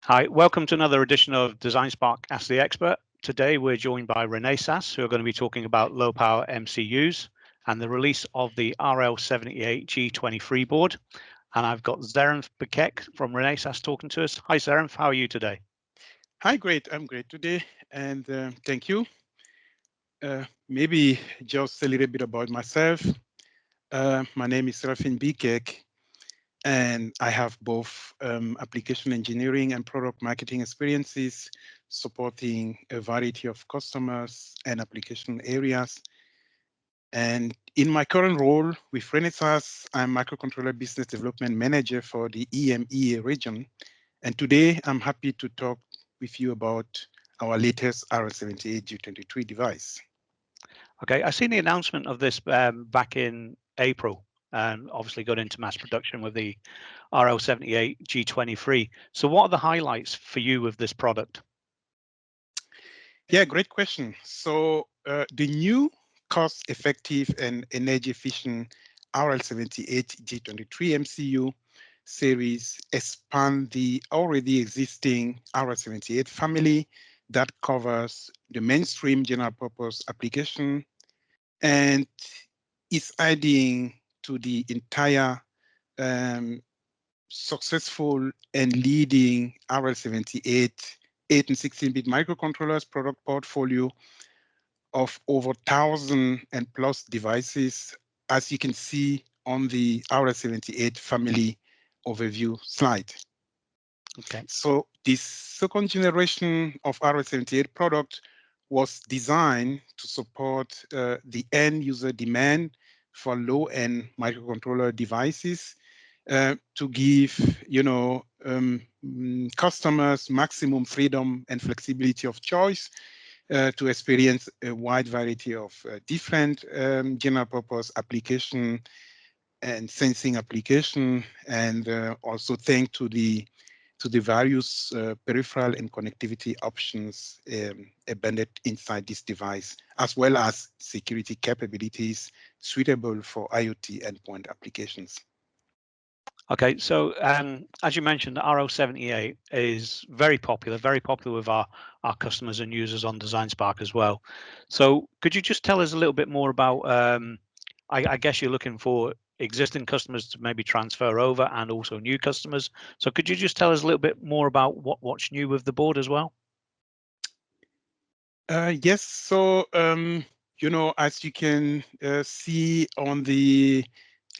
Hi, welcome to another edition of Design Spark Ask the Expert. Today we're joined by Renesas, who are going to be talking about low power MCUs and the release of the RL78 G23 board. And I've got Zerenf Bekek from Renesas talking to us. Hi Zerenf, how are you today? Hi, great. I'm great today, and thank you. Maybe just a little bit about myself. My name is Serafin Bikek, and I have both application engineering and product marketing experiences supporting a variety of customers and application areas. And in my current role with Renesas, I'm Microcontroller Business Development Manager for the EMEA region. And today I'm happy to talk with you about our latest RL78 G23 device. Okay, I seen the announcement of this back in April, and obviously got into mass production with the RL78 G23. So what are the highlights for you with this product? Yeah, great question. So the new cost-effective and energy-efficient RL78 G23 MCU series expand the already existing RL78 family that covers the mainstream general purpose application and is adding to the entire successful and leading RL78 8 and 16-bit microcontrollers product portfolio of over 1,000 and plus devices, as you can see on the RL78 family overview slide. Okay. So this second generation of RL78 product was designed to support the end user demand for low-end microcontroller devices to give, customers maximum freedom and flexibility of choice to experience a wide variety of different general purpose application and sensing application, and also thanks to the various peripheral and connectivity options embedded inside this device, as well as security capabilities suitable for IoT endpoint applications. Okay, so as you mentioned, the RL78 is very popular with our customers and users on Design Spark as well. So could you just tell us a little bit more about, I guess you're looking for existing customers to maybe transfer over and also new customers. So could you just tell us a little bit more about what's new with the board as well? Yes, so, as you can see on the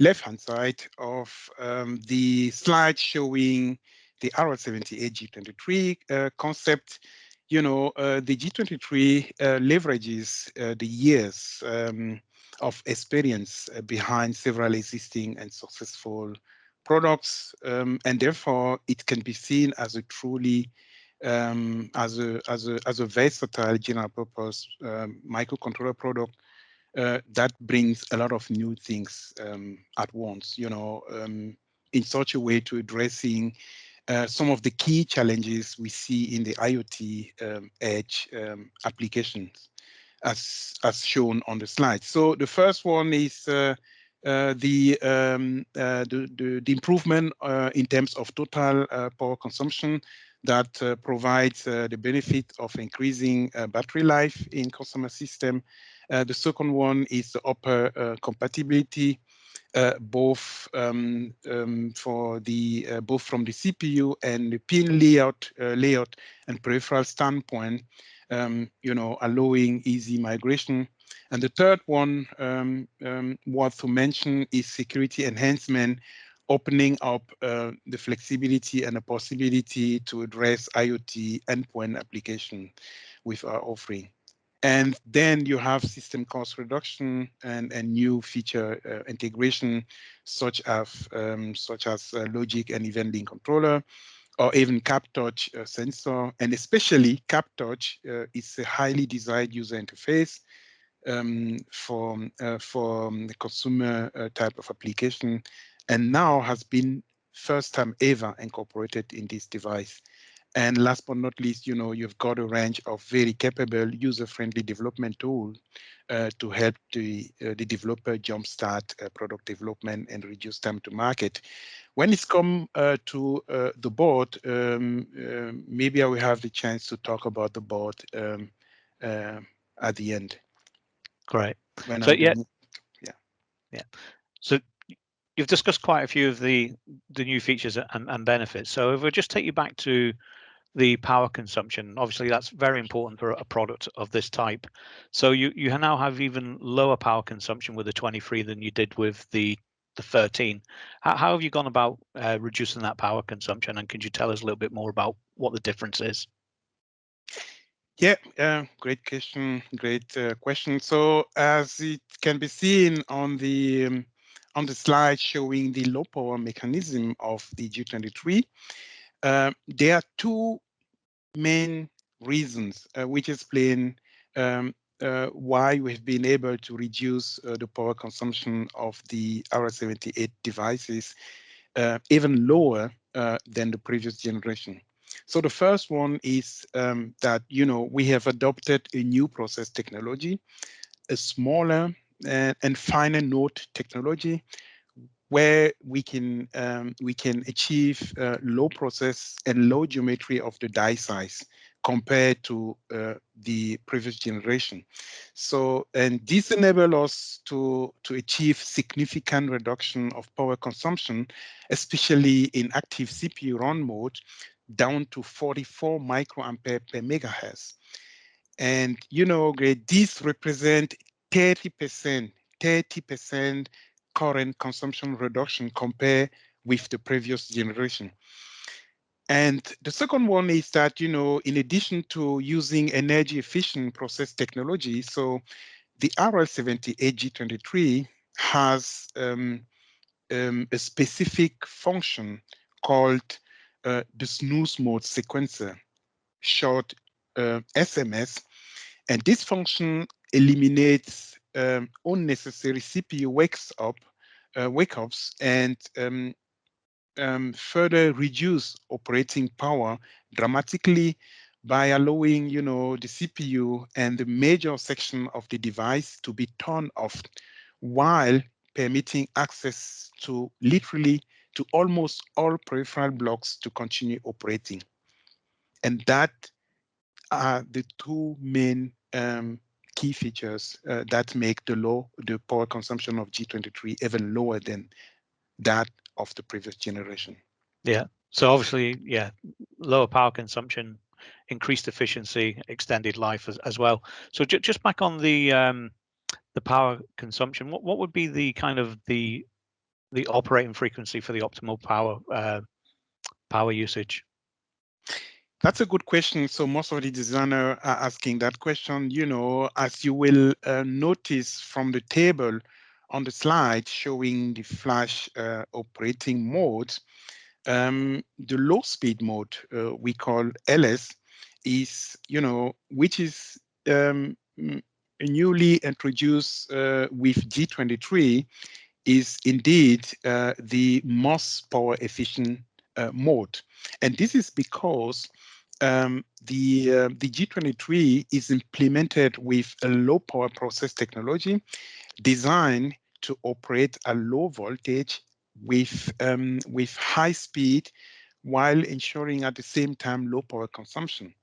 left-hand side of the slide showing the RL78 G23 concept, the G23 leverages the years of experience behind several existing and successful products, and therefore it can be seen as a truly as a versatile general purpose microcontroller product that brings a lot of new things at once, in such a way to addressing some of the key challenges we see in the IoT Edge applications, as shown on the slide. So the first one is the improvement in terms of total power consumption that provides the benefit of increasing battery life in customer system. The second one is the upper compatibility, both for the both from the CPU and the pin layout and peripheral standpoint, allowing easy migration. And the third one worth to mention is security enhancement, opening up the flexibility and the possibility to address IoT endpoint application with our offering. And then you have system cost reduction and new feature integration, such as logic and event link controller, or even CapTouch sensor. And especially CapTouch is a highly desired user interface for the consumer type of application, and now has been first time ever incorporated in this device. And last but not least, you've got a range of very capable user-friendly development tools to help the developer jumpstart product development and reduce time to market. When it's come to the board, maybe I will have the chance to talk about the board at the end. Great. When So I'm yeah, done. yeah. So you've discussed quite a few of the new features and benefits. So if we just take you back to the power consumption, obviously that's very important for a product of this type. So you now have even lower power consumption with the 23 than you did with the 13. How have you gone about reducing that power consumption? And can you tell us a little bit more about what the difference is? Yeah, great question. Great question. So as it can be seen on the slide showing the low power mechanism of the G23, there are two main reasons which explain why we've been able to reduce the power consumption of the RL78 devices even lower than the previous generation. So the first one is that we have adopted a new process technology, a smaller and finer node technology, where we can achieve low process and low geometry of the die size compared to the previous generation. So, and this enables us to achieve significant reduction of power consumption, especially in active CPU run mode, down to 44 microampere per megahertz. And this represent 30% current consumption reduction compared with the previous generation. And the second one is that, in addition to using energy efficient process technology, so the RL78 G23 has a specific function called the snooze mode sequencer, short SMS. And this function eliminates unnecessary CPU wake-ups and further reduce operating power dramatically by allowing, the CPU and the major section of the device to be turned off while permitting access to almost all peripheral blocks to continue operating. And that are the two main key features that make the power consumption of G23 even lower than that of the previous generation. Yeah. So obviously, yeah, lower power consumption, increased efficiency, extended life as well. So just back on the power consumption, what would be the kind of the operating frequency for the optimal power usage? That's a good question. So most of the designers are asking that question. As you will notice from the table on the slide showing the flash operating mode, the low speed mode we call LS is, which is newly introduced with G23, is indeed the most power efficient mode. And this is because the G23 is implemented with a low power process technology designed to operate a low voltage with high speed while ensuring at the same time low power consumption.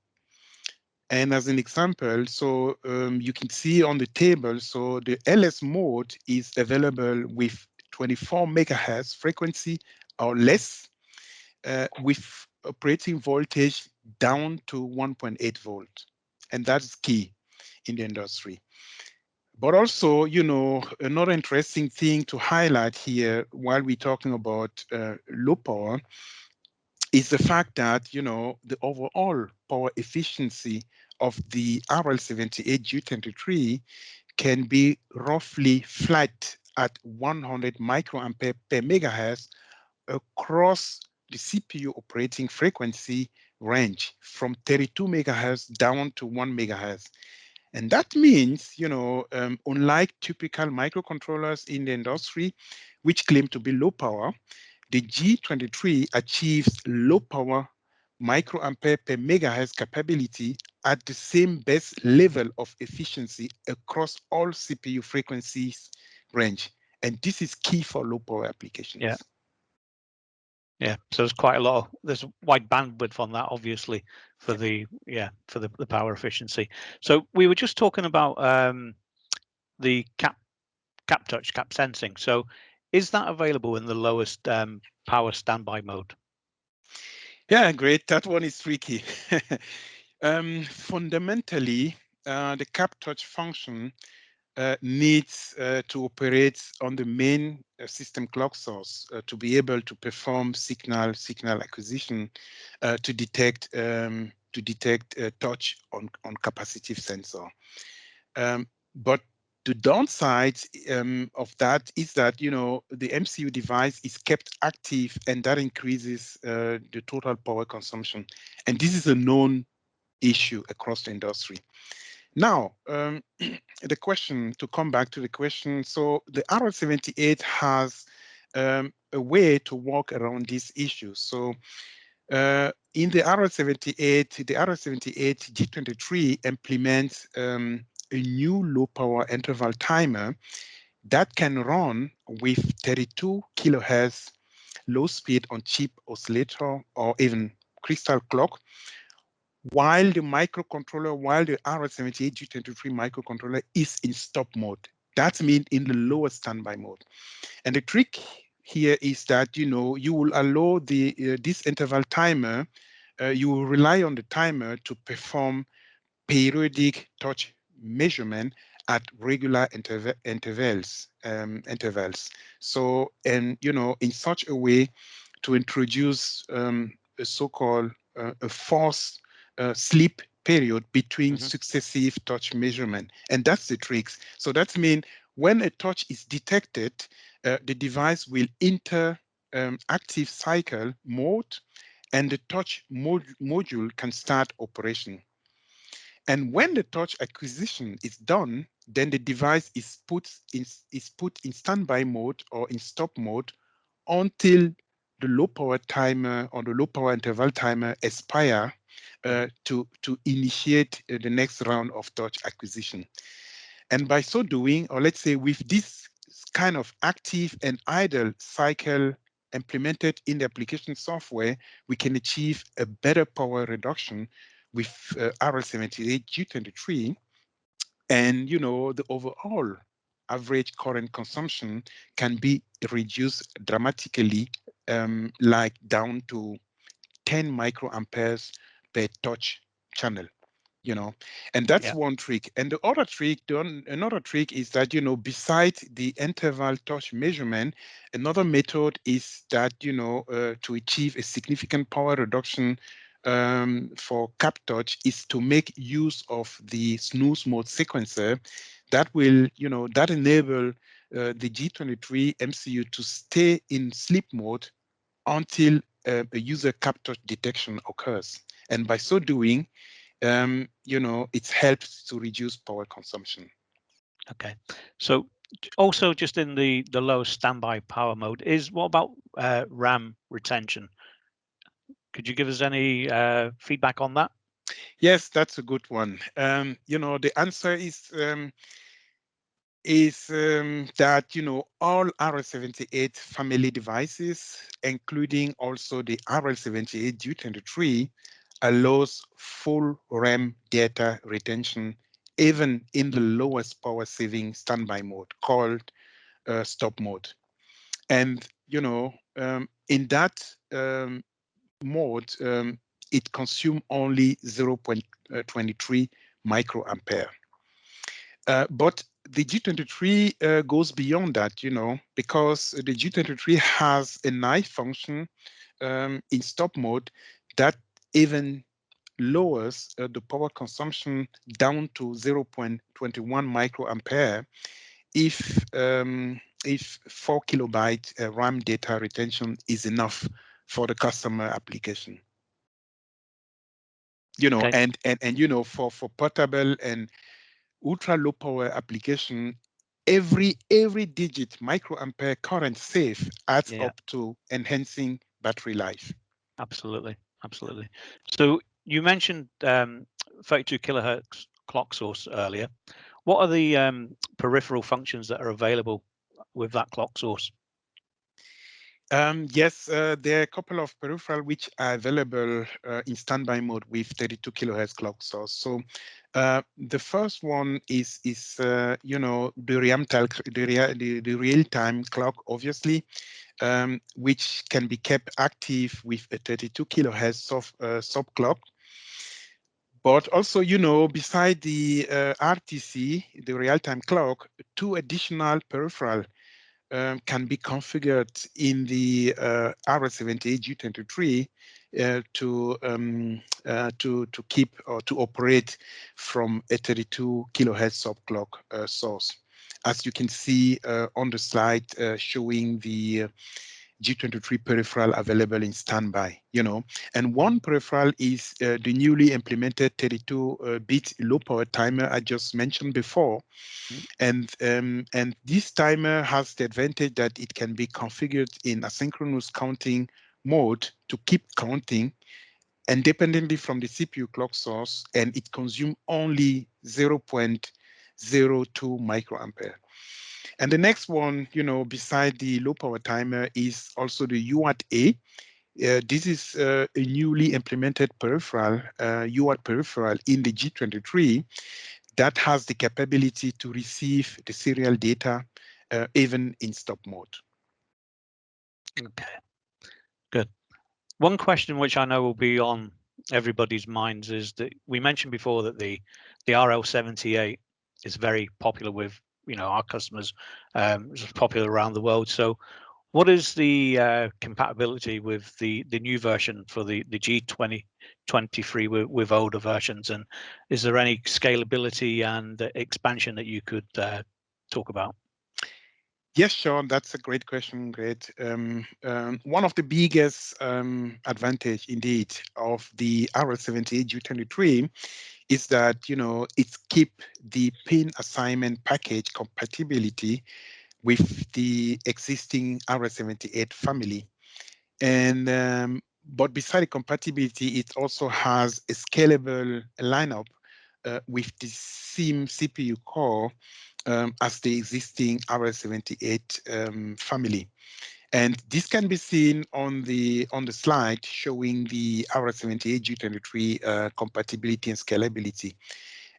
And as an example, so you can see on the table, so the LS mode is available with 24 megahertz frequency or less, with operating voltage down to 1.8 volt. And that's key in the industry. But also, another interesting thing to highlight here while we're talking about low power is the fact that, the overall power efficiency of the RL78 G23 can be roughly flat at 100 microampere per megahertz across the CPU operating frequency range from 32 megahertz down to 1 megahertz. And that means, unlike typical microcontrollers in the industry, which claim to be low power, the G23 achieves low power microampere per megahertz capability at the same base level of efficiency across all CPU frequencies range. And this is key for low power applications. Yeah. Yeah, so there's quite a lot of, there's wide bandwidth on that, obviously, for the power efficiency. So we were just talking about the cap touch, cap sensing. So is that available in the lowest power standby mode? Yeah, great. That one is tricky. Fundamentally, the cap touch function needs to operate on the main system clock source to be able to perform signal acquisition to detect touch on capacitive sensor. But the downside of that is that, you know, the MCU device is kept active, and that increases the total power consumption. And this is a known issue across the industry. Now, the question, to come back to the question, so the RL78 has a way to work around these issues. So in the RL78, the RL78 G23 implements a new low power interval timer that can run with 32 kilohertz low speed on chip oscillator or even crystal clock, while the microcontroller, while the RL78 G23 microcontroller is in stop mode. That means in the lower standby mode. And the trick here is that, you know, you will allow the this interval timer, you will rely on the timer to perform periodic touch measurement at regular intervals. So, and, you know, in such a way to introduce a so-called a forced sleep period between successive touch measurement. And that's the tricks. So that means when a touch is detected, the device will enter active cycle mode, and the touch module can start operation. And when the touch acquisition is done, then the device is put in standby mode or in stop mode until the low power timer or the low power interval timer expire to initiate the next round of touch acquisition. And by so doing, or let's say with this kind of active and idle cycle implemented in the application software, we can achieve a better power reduction with RL78 G23. And, you know, the overall average current consumption can be reduced dramatically, like down to 10 microamperes per touch channel, you know. And that's one trick. And the other trick, another trick is that, you know, besides the interval touch measurement, another method is that, you know, to achieve a significant power reduction for cap touch is to make use of the snooze mode sequencer that will, you know, that enable the G23 MCU to stay in sleep mode until a user cap touch detection occurs. And by so doing, you know, it helps to reduce power consumption. Okay. So also just in the lowest standby power mode is, what about RAM retention? Could you give us any feedback on that? Yes, that's a good one. You know, the answer is that, you know, all RL78 family devices, including also the RL78 G23, allows full RAM data retention even in the lowest power saving standby mode called stop mode. And, you know, in that mode, it consumes only 0.23 microampere. But the G23 goes beyond that, you know, because the G23 has a nice function in stop mode that even lowers the power consumption down to 0.21 microampere if 4 kilobyte RAM data retention is enough for the customer application. You know, Okay. and you know, for portable and ultra low power application, every digit microampere current save adds Yeah, up to enhancing battery life. absolutely. Absolutely. So you mentioned 32 kilohertz clock source earlier. What are the peripheral functions that are available with that clock source? Yes, there are a couple of peripheral which are available in standby mode with 32 kilohertz clock source. So the first one is you know, the real-time clock, obviously, which can be kept active with a 32 kilohertz sub clock. But also, you know, beside the RTC, the real-time clock, two additional peripheral can be configured in the RS78 G23 to keep or to operate from a 32 kilohertz subclock source. As you can see on the slide showing the G23 peripheral available in standby, you know, and one peripheral is the newly implemented 32-bit low power timer I just mentioned before. And this timer has the advantage that it can be configured in asynchronous counting mode to keep counting independently from the CPU clock source, and it consumes only 0.02 microampere. And the next one, you know, beside the low power timer is also the UART A. This is a newly implemented peripheral, UART peripheral in the G23 that has the capability to receive the serial data even in stop mode. Okay, good. One question which I know will be on everybody's minds is that we mentioned before that the RL78 is very popular with, you know, our customers. It's popular around the world. So what is the compatibility with the new version for the G23 with older versions, and is there any scalability and expansion that you could talk about? Yes, Sean, that's a great question. Great. One of the biggest advantage, indeed, of the RL78 G23 is that, you know, it keep the pin assignment package compatibility with the existing RL78 family. And but beside the compatibility, it also has a scalable lineup with the same CPU core as the existing RS78 family. And this can be seen on the slide showing the RS78 G23 compatibility and scalability.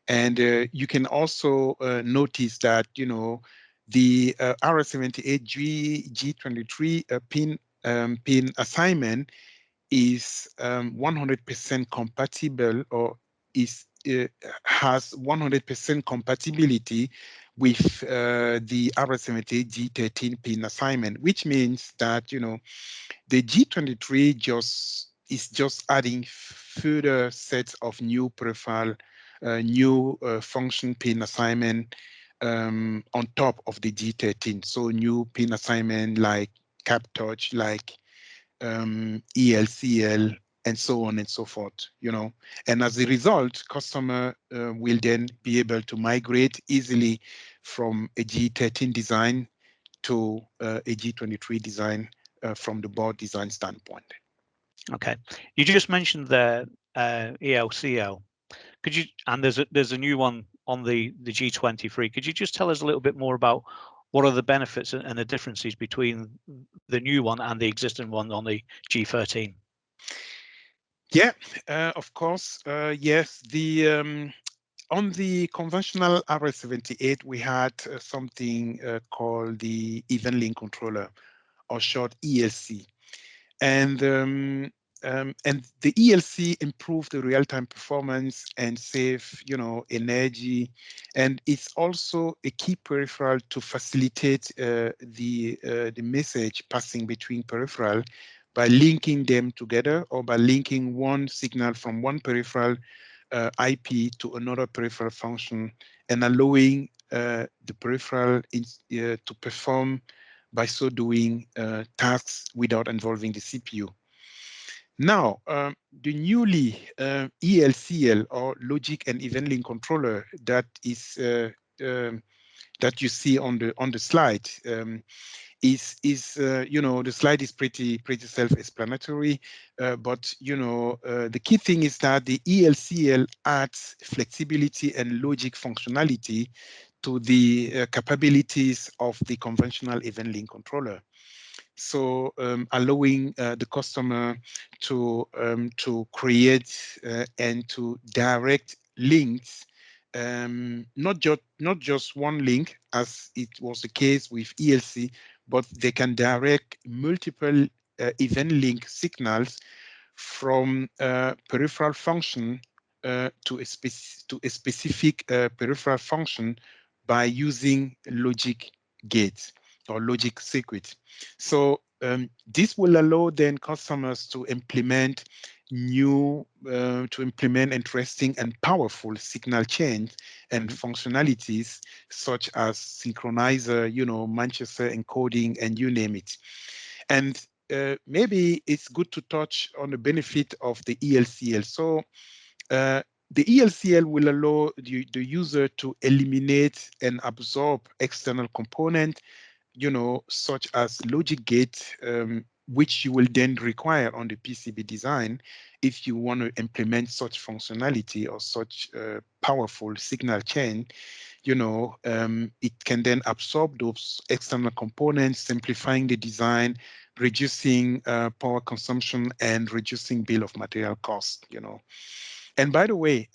And you can also notice that, you know, the RS78 G23 pin assignment is 100% compatible, or is has 100% compatibility with the RS78 G13 pin assignment, which means that, you know, the G23 is just adding further sets of new peripheral, new function pin assignment on top of the G13. So new pin assignment like cap touch, like ELCL, and so on and so forth, you know. And as a result, customer will then be able to migrate easily from a G13 design to a G23 design from the board design standpoint. Okay, you just mentioned the ELCL. Could you, and there's a new one on the G23. Could you just tell us a little bit more about what are the benefits and the differences between the new one and the existing one on the G13? Yeah, of course. Yes, the on the conventional RS78, we had something called the Event Link Controller, or short ELC. And the ELC improved the real-time performance and save, you know, energy. And it's also a key peripheral to facilitate the message passing between peripheral by linking them together, or by linking one signal from one peripheral IP to another peripheral function, and allowing the peripheral to perform, by so doing, tasks without involving the CPU. Now, the newly ELCL, or Logic and Event Link Controller, that is that you see on the slide, you know, the slide is pretty self-explanatory, but you know, the key thing is that the ELCL adds flexibility and logic functionality to the capabilities of the conventional event link controller. So allowing the customer to create and to direct links, not just one link as it was the case with ELC, but they can direct multiple event link signals from peripheral function to a specific peripheral function by using logic gates or logic circuit. So this will allow then customers to implement interesting and powerful signal change and functionalities such as synchronizer, you know, Manchester encoding, and you name it. And maybe it's good to touch on the benefit of the ELCL. So the ELCL will allow the user to eliminate and absorb external components, you know, such as logic gate, which you will then require on the PCB design if you want to implement such functionality or such powerful signal chain. You know, it can then absorb those external components, simplifying the design, reducing power consumption, and reducing bill of material cost, you know. And by the way,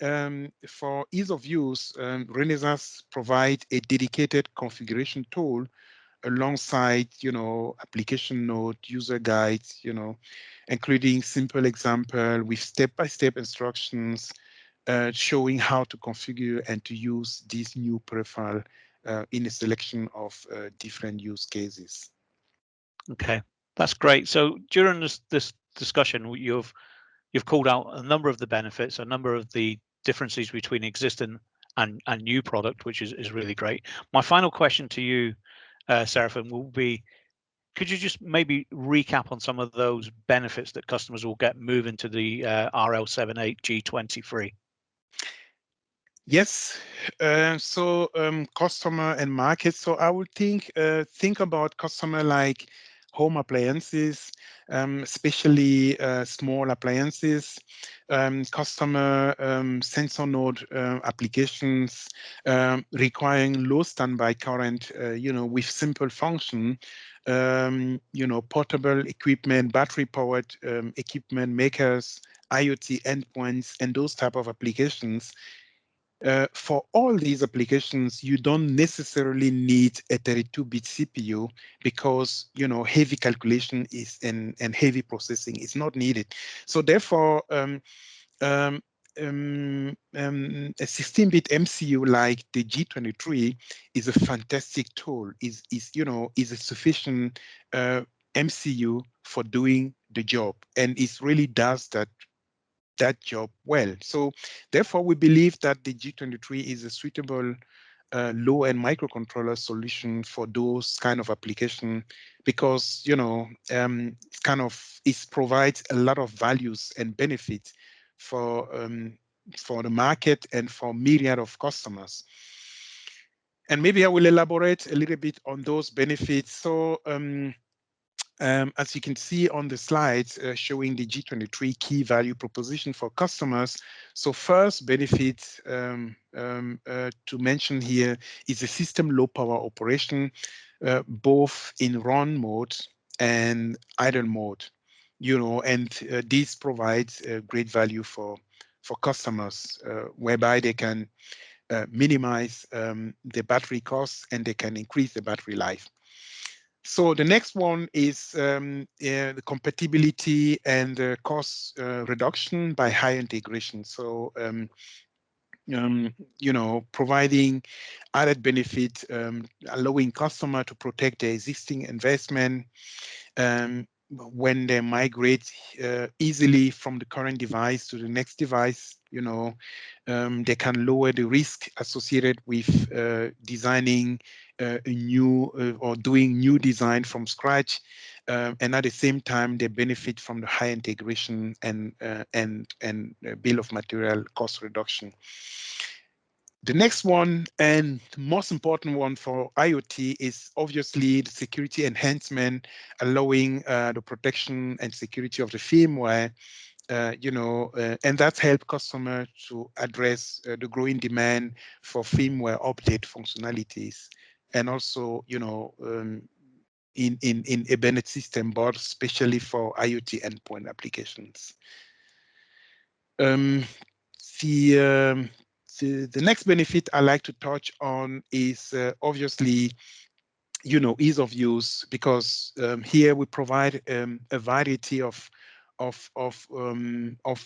for ease of use, Renesas provide a dedicated configuration tool alongside, you know, application note, user guides, you know, including simple example with step-by-step instructions showing how to configure and to use this new peripheral in a selection of different use cases. Okay, that's great. So during this discussion, you've called out a number of the benefits, a number of the differences between existing and new product, which is really great. My final question to you, Seraphim, will be, could you just maybe recap on some of those benefits that customers will get moving to the RL78 G23? Yes, so customer and market. So I would think about customer like home appliances, especially small appliances, customer sensor node applications requiring low standby current, you know, with simple function, you know, portable equipment, battery powered equipment makers, IoT endpoints, and those type of applications. For all these applications, you don't necessarily need a 32-bit CPU because, you know, heavy calculation is and heavy processing is not needed. So therefore, a 16-bit MCU like the G23 is a fantastic tool. Is you know, is a sufficient MCU for doing the job, and it really does that job well. So therefore, we believe that the G23 is a suitable low-end microcontroller solution for those kind of application because, you know, it provides a lot of values and benefits for the market and for myriad of customers. And maybe I will elaborate a little bit on those benefits. So as you can see on the slides showing the G23 key value proposition for customers. So first benefit to mention here is the system low power operation, both in run mode and idle mode, you know, and this provides great value for customers, whereby they can minimize the battery costs and they can increase the battery life. So the next one is the compatibility and cost reduction by high integration. So you know, providing added benefit, allowing customer to protect their existing investment when they migrate easily from the current device to the next device. You know, they can lower the risk associated with designing a new or doing new design from scratch, and at the same time they benefit from the high integration and bill of material cost reduction. The next one and most important one for IoT is obviously the security enhancement, allowing the protection and security of the firmware, and that's helped customers to address the growing demand for firmware update functionalities, and also, in embedded system boards, especially for IoT endpoint applications. The, the next benefit I like to touch on is obviously, ease of use, because here we provide a variety of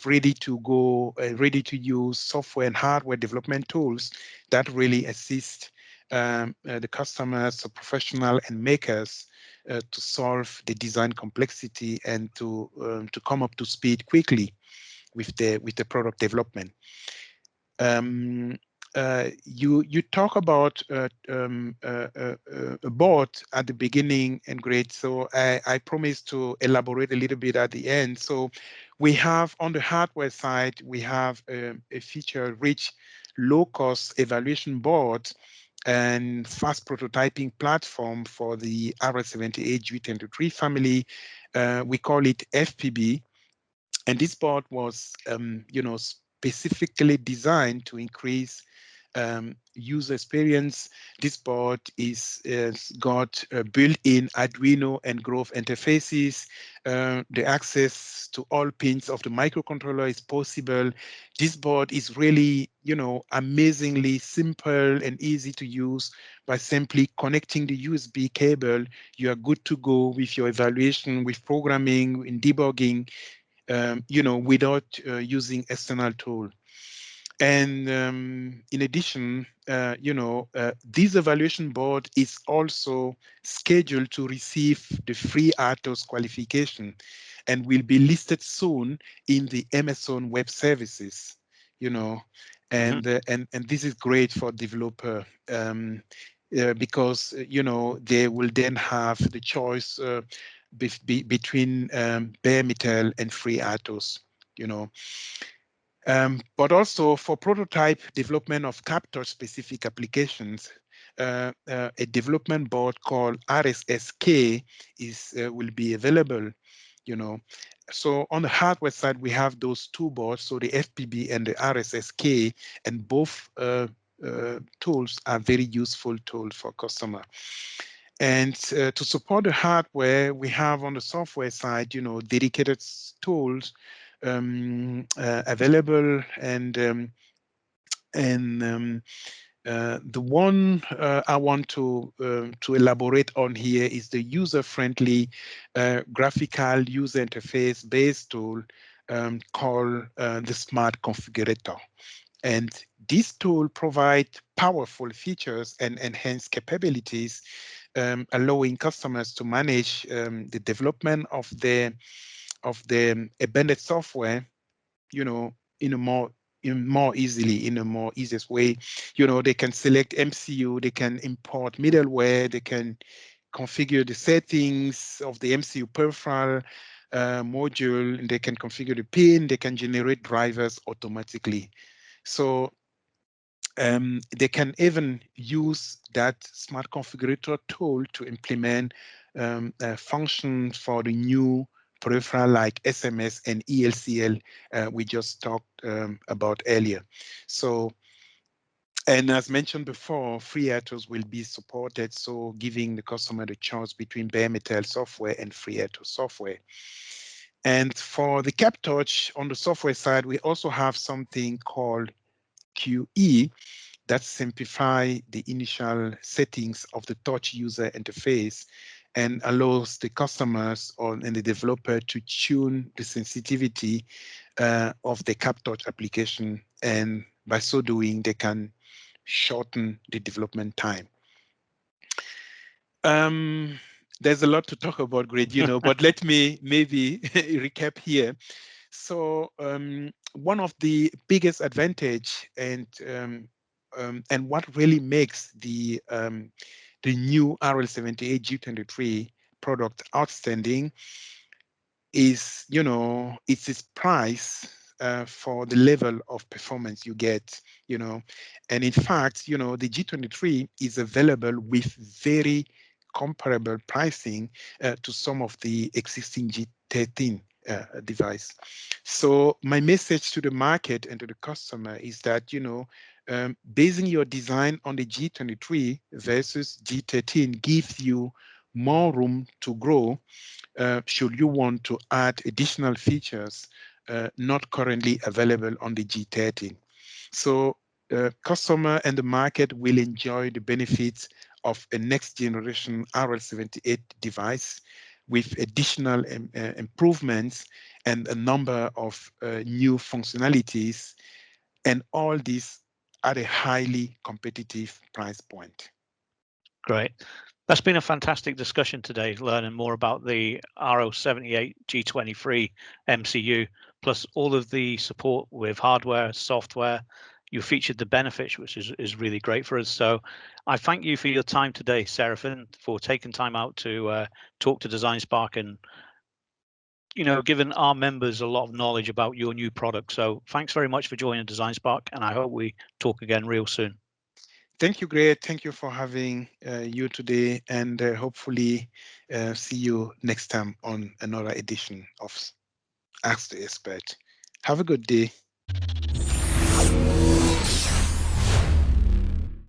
ready to go, ready to use software and hardware development tools that really assist the customers, the professional and makers to solve the design complexity and to come up to speed quickly with the product development. You talk about a board at the beginning, and great. So I promise to elaborate a little bit at the end. So we have on the hardware side, we have a feature-rich, low-cost evaluation board and fast prototyping platform for the RL78 G23 family. We call it FPB. And this board was, specifically designed to increase user experience. This board is got built-in Arduino and Grove interfaces. The access to all pins of the microcontroller is possible. This board is really, amazingly simple and easy to use. By simply connecting the USB cable, you are good to go with your evaluation, with programming, in debugging, without using external tool. And in addition, this evaluation board is also scheduled to receive the free RTOS qualification and will be listed soon in the Amazon Web Services, and this is great for developer because, they will then have the choice between bare metal and free RTOS, but also for prototype development of captor specific applications, a development board called RSSK will be available. So on the hardware side, we have those two boards, so the FPB and the RSSK, and both tools are very useful tools for customer. And to support the hardware, we have on the software side, dedicated tools available, and the one I want to elaborate on here is the user-friendly graphical user interface based tool called the Smart Configurator. And this tool provides powerful features and enhanced capabilities, allowing customers to manage the development of the embedded software, in a more easiest way. They can select MCU, they can import middleware, they can configure the settings of the MCU peripheral module, and they can configure the pin, they can generate drivers automatically. So they can even use that Smart Configurator tool to implement functions for the new peripheral like SMS and ELCL we just talked about earlier. So, and as mentioned before, free RTOS will be supported, so giving the customer the choice between bare metal software and free RTOS software. And for the CapTouch on the software side, we also have something called QE that simplify the initial settings of the touch user interface and allows the customers and the developer to tune the sensitivity of the CapTouch application, and by so doing, they can shorten the development time. There's a lot to talk about, Greg, but let me maybe recap here. So one of the biggest advantage and what really makes the new RL78 G23 product outstanding is, it's its price. for the level of performance you get, And in fact, the G23 is available with very comparable pricing to some of the existing G13 device. So my message to the market and to the customer is that, basing your design on the G23 versus G13 gives you more room to grow should you want to add additional features not currently available on the G13. So customer and the market will enjoy the benefits of a next generation RL78 device with additional improvements and a number of new functionalities, and all this at a highly competitive price point. Great. That's been a fantastic discussion today, learning more about the RL78 G23 MCU, plus all of the support with hardware, software. You featured the benefits, which is really great for us. So I thank you for your time today, Seraphin, for taking time out to talk to Design Spark and, giving our members a lot of knowledge about your new product. So thanks very much for joining Design Spark, and I hope we talk again real soon. Thank you, Greg. Thank you for having you today, and hopefully see you next time on another edition of Ask the Expert. Have a good day.